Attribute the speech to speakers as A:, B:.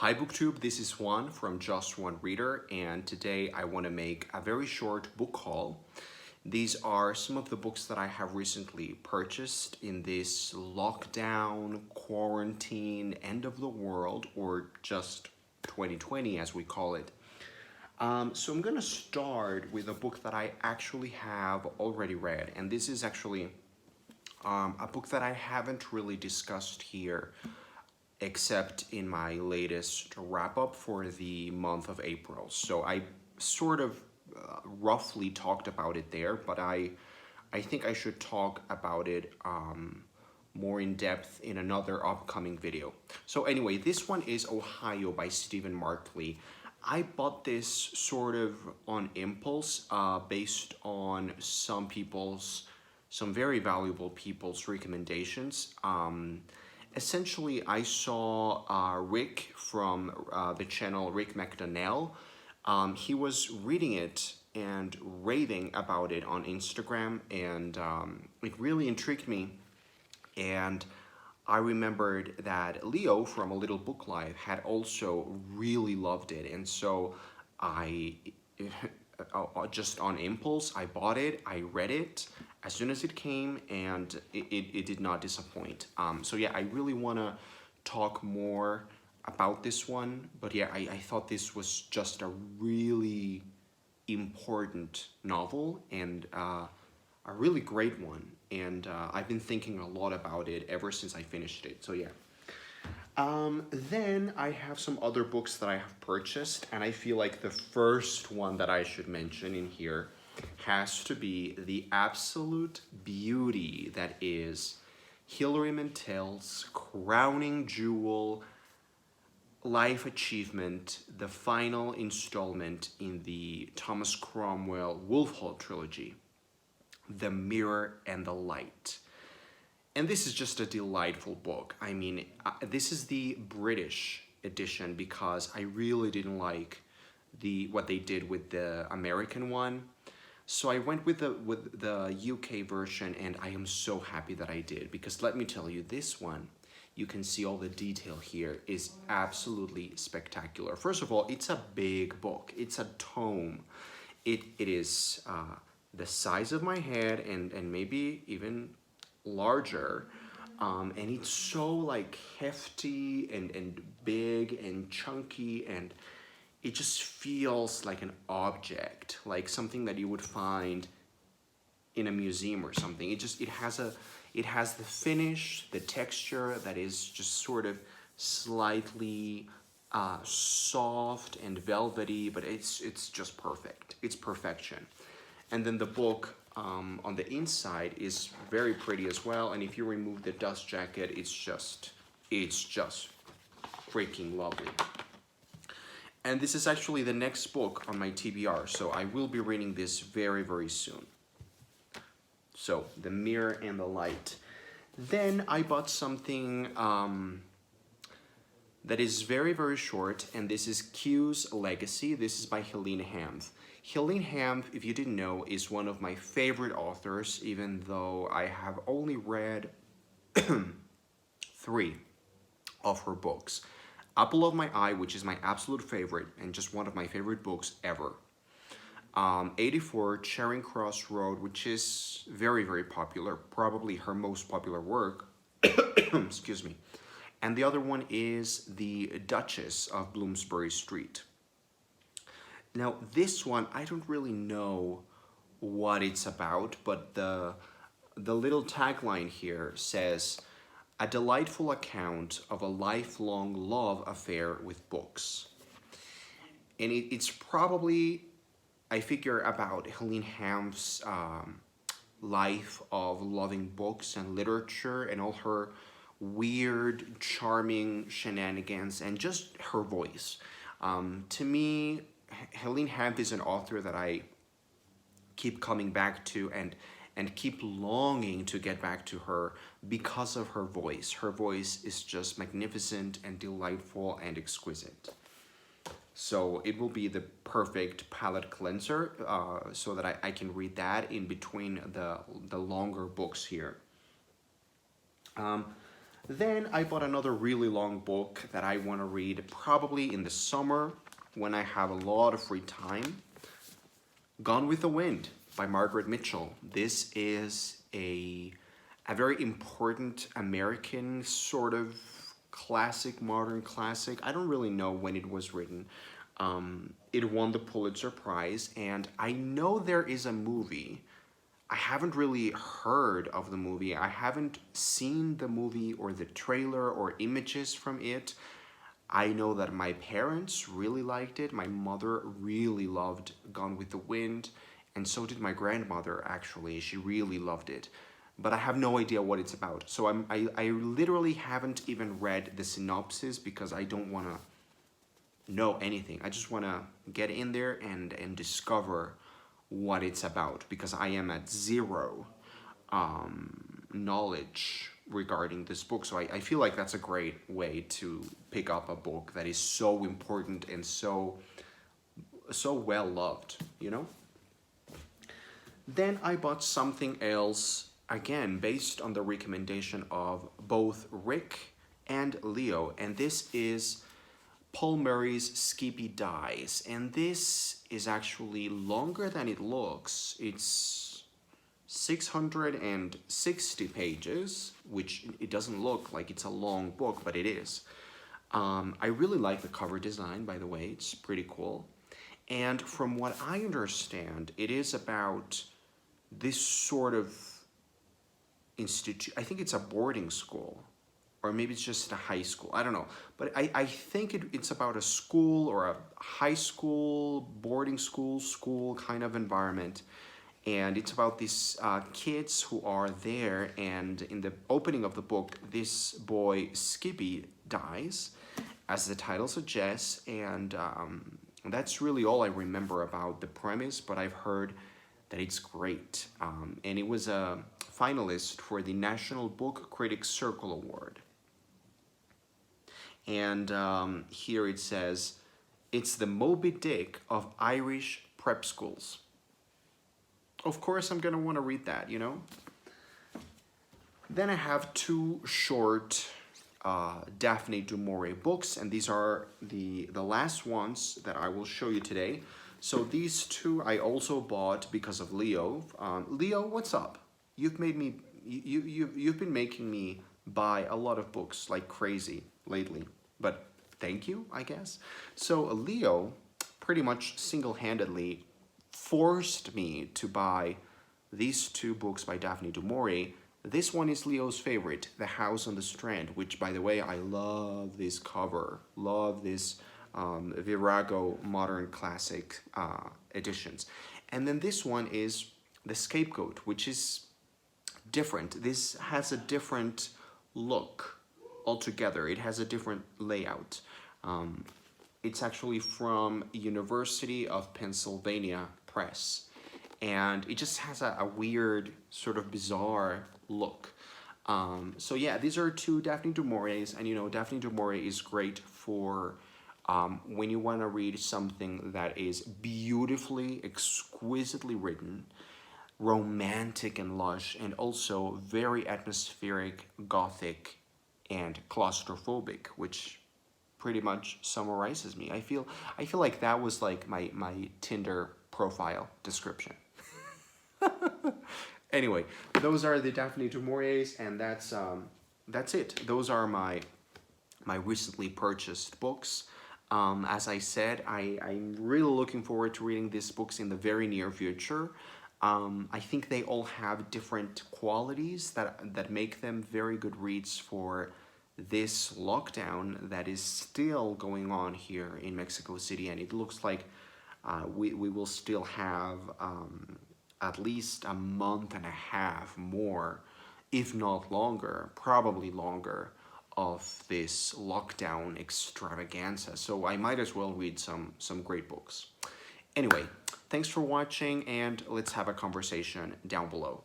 A: Hi BookTube, this is Juan from Just One Reader, and today I want to make a very short book haul. These are some of the books that I have recently purchased in this lockdown, quarantine, end of the world, or just 2020 as we call it. So I'm going to start with a book that I actually have already read, and this is actually a book that I haven't really discussed here except in my latest wrap-up for the month of April. So I sort of roughly talked about it there, but I think I should talk about it more in depth in another upcoming video. So anyway, this one is Ohio by Stephen Markley. I bought this sort of on impulse based on some very valuable people's recommendations. Essentially, I saw Rick from the channel Rick McDonnell. He was reading it and raving about it on Instagram, and it really intrigued me. And I remembered that Leo from A Little Book Live had also really loved it, and so I just on impulse, I bought it, I read it as soon as it came, and it did not disappoint. So yeah, I really want to talk more about this one, but yeah, I thought this was just a really important novel and a really great one, and I've been thinking a lot about it ever since I finished it, so yeah. Then I have some other books that I have purchased, and I feel like the first one that I should mention in here has to be the absolute beauty that is Hilary Mantel's crowning jewel, life achievement, the final installment in the Thomas Cromwell Wolf Hall trilogy, The Mirror and the Light. And this is just a delightful book. I mean, this is the British edition because I really didn't like what they did with the American one. So I went with the UK version, and I am so happy that I did, because let me tell you, this one, you can see all the detail here, is absolutely spectacular. First of all, it's a big book. It's a tome. It is the size of my head and maybe even larger, and it's so like hefty and big and chunky, and it just feels like an object, like something that you would find in a museum or something. It has the finish, the texture that is just sort of slightly soft and velvety, but it's just perfect. It's perfection. And then the book on the inside is very pretty as well, and if you remove the dust jacket, it's just freaking lovely. And this is actually the next book on my TBR, so I will be reading this very, very soon. So, The Mirror and the Light. Then I bought something that is very, very short, and this is Q's Legacy. This is by Helene Hanff. Helene Hanff, if you didn't know, is one of my favorite authors, even though I have only read 3 of her books. Apple of My Eye, which is my absolute favorite and just one of my favorite books ever. 84, Charing Cross Road, which is very, very popular, probably her most popular work. Excuse me. And the other one is The Duchess of Bloomsbury Street. Now, this one, I don't really know what it's about, but the little tagline here says, "A delightful account of a lifelong love affair with books." And it's probably, I figure, about Helene Hanff's life of loving books and literature and all her weird, charming shenanigans and just her voice. To me, Helene Hanff is an author that I keep coming back to and keep longing to get back to her because of her voice. Her voice is just magnificent and delightful and exquisite. So it will be the perfect palate cleanser so that I can read that in between the longer books here. Then I bought another really long book that I want to read probably in the summer when I have a lot of free time. Gone with the Wind by Margaret Mitchell. This is a very important American sort of classic, modern classic. I don't really know when it was written. It won the Pulitzer Prize, and I know there is a movie. I haven't really heard of the movie. I haven't seen the movie or the trailer or images from it. I know that my parents really liked it. My mother really loved Gone with the Wind, and so did my grandmother, actually. She really loved it. But I have no idea what it's about. So I literally haven't even read the synopsis because I don't want to know anything. I just want to get in there and discover what it's about because I am at zero knowledge regarding this book. So I feel like that's a great way to pick up a book that is so important and so well loved, you know? Then I bought something else, again, based on the recommendation of both Rick and Leo, and this is Paul Murray's Skippy Dies, and this is actually longer than it looks. It's 660 pages, which it doesn't look like it's a long book, but it is. I really like the cover design, by the way. It's pretty cool. And from what I understand, it is about this sort of institute. I think it's a boarding school, or maybe it's just a high school. I don't know. But I think it's about a school or a high school, boarding school kind of environment. And it's about these kids who are there. And in the opening of the book, this boy, Skippy, dies, as the title suggests. And that's really all I remember about the premise. But I've heard that it's great. And it was a finalist for the National Book Critics Circle Award. And here it says, it's the Moby Dick of Irish prep schools. Of course, I'm going to want to read that, you know? Then I have two short Daphne du Maurier books, and these are the last ones that I will show you today. So these two I also bought because of Leo. Leo, what's up? You've made me, you've been making me buy a lot of books like crazy lately, but thank you, I guess. So Leo pretty much single-handedly forced me to buy these two books by Daphne du Maurier. This one is Leo's favorite, The House on the Strand, which, by the way, I love this cover. Love this Virago Modern Classic editions. And then this one is The Scapegoat, which is different. This has a different look altogether. It has a different layout. It's actually from University of Pennsylvania Press. And it just has a weird, sort of bizarre look. So yeah, these are two Daphne du Mauriers, and you know, Daphne du Maurier is great for when you want to read something that is beautifully, exquisitely written, romantic and lush, and also very atmospheric, gothic, and claustrophobic, which pretty much summarizes me. I feel like that was like my Tinder profile description. Anyway, those are the Daphne du Mauriers, and that's it. Those are my recently purchased books. As I said, I'm really looking forward to reading these books in the very near future. I think they all have different qualities that make them very good reads for this lockdown that is still going on here in Mexico City, and it looks like we will still have at least a month and a half more, if not longer, probably longer, of this lockdown extravaganza. So I might as well read some great books. Anyway, thanks for watching, and let's have a conversation down below.